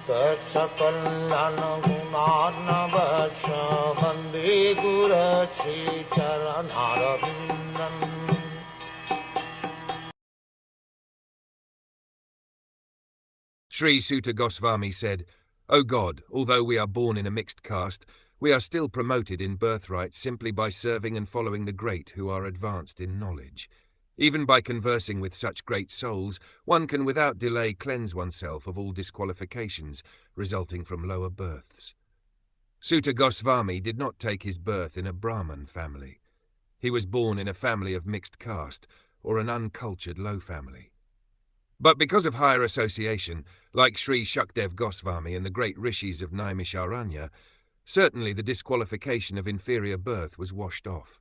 Sakal Gunarnavasha Vande Guru Sri Charanaravindan. Sri Suta Goswami said, "O God, although we are born in a mixed caste, we are still promoted in birthright simply by serving and following the great who are advanced in knowledge. Even by conversing with such great souls, one can without delay cleanse oneself of all disqualifications resulting from lower births." Suta Goswami did not take his birth in a Brahmin family. He was born in a family of mixed caste, or an uncultured low family. But because of higher association, like Sri Shukdev Goswami and the great rishis of Naimisharanya, certainly the disqualification of inferior birth was washed off.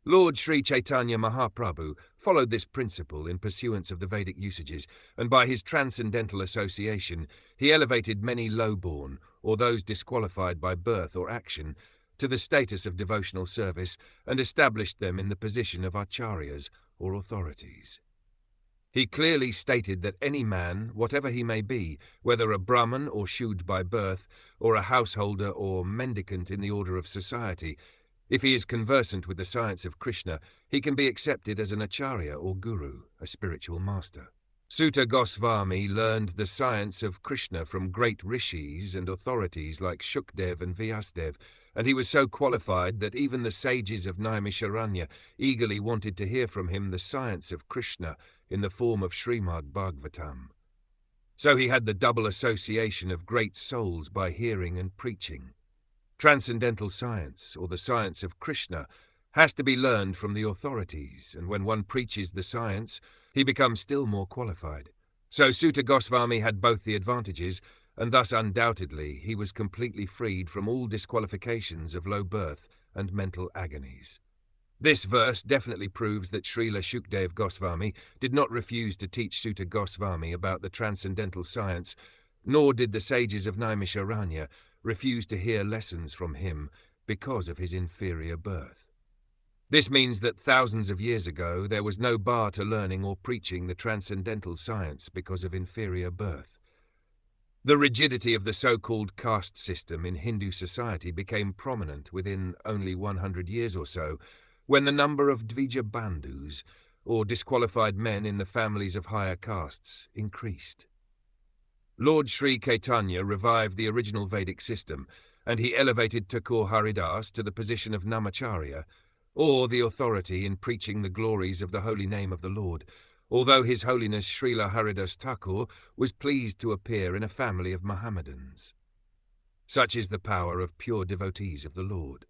Lord Sri Chaitanya Mahaprabhu followed this principle in pursuance of the Vedic usages, and by his transcendental association, he elevated many low-born, or those disqualified by birth or action, to the status of devotional service and established them in the position of acharyas, or authorities. He clearly stated that any man, whatever he may be, whether a Brahmin or Shud by birth, or a householder or mendicant in the order of society, if he is conversant with the science of Krishna, he can be accepted as an acharya or guru, a spiritual master. Suta Goswami learned the science of Krishna from great rishis and authorities like Shukdev and Vyasdev, and he was so qualified that even the sages of Naimisharanya eagerly wanted to hear from him the science of Krishna in the form of Srimad Bhagwatam. So he had the double association of great souls by hearing and preaching. Transcendental science, or the science of Krishna, has to be learned from the authorities, and when one preaches the science, he becomes still more qualified. So Suta Goswami had both the advantages, and thus undoubtedly he was completely freed from all disqualifications of low birth and mental agonies. This verse definitely proves that Srila Shukdev Goswami did not refuse to teach Suta Goswami about the transcendental science, nor did the sages of Naimisharanya refuse to hear lessons from him because of his inferior birth. This means that thousands of years ago there was no bar to learning or preaching the transcendental science because of inferior birth. The rigidity of the so-called caste system in Hindu society became prominent within only 100 years or so, when the number of Dvija Bandhus, or disqualified men in the families of higher castes, increased. Lord Sri Caitanya revived the original Vedic system, and he elevated Thakur Haridas to the position of Namacharya, or the authority in preaching the glories of the holy name of the Lord, although His Holiness Srila Haridas Thakur was pleased to appear in a family of Mohammedans. Such is the power of pure devotees of the Lord.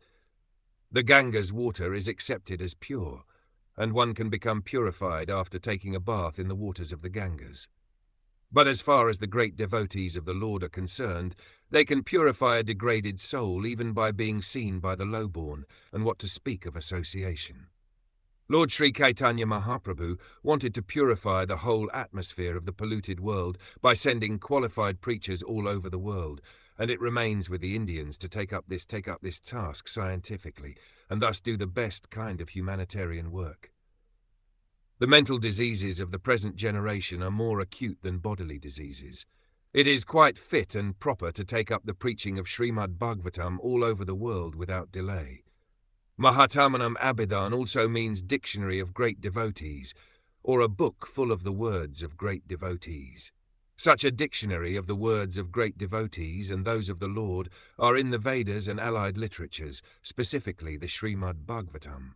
The Ganga's water is accepted as pure, and one can become purified after taking a bath in the waters of the Gangas. But as far as the great devotees of the Lord are concerned, they can purify a degraded soul even by being seen by the lowborn, and what to speak of association. Lord Sri Caitanya Mahaprabhu wanted to purify the whole atmosphere of the polluted world by sending qualified preachers all over the world, and it remains with the Indians to take up this task scientifically, and thus do the best kind of humanitarian work. The mental diseases of the present generation are more acute than bodily diseases. It is quite fit and proper to take up the preaching of Srimad Bhagwatam all over the world without delay. Mahatamanam Abhidan also means dictionary of great devotees, or a book full of the words of great devotees. Such a dictionary of the words of great devotees and those of the Lord are in the Vedas and allied literatures, specifically the Srimad Bhagwatam.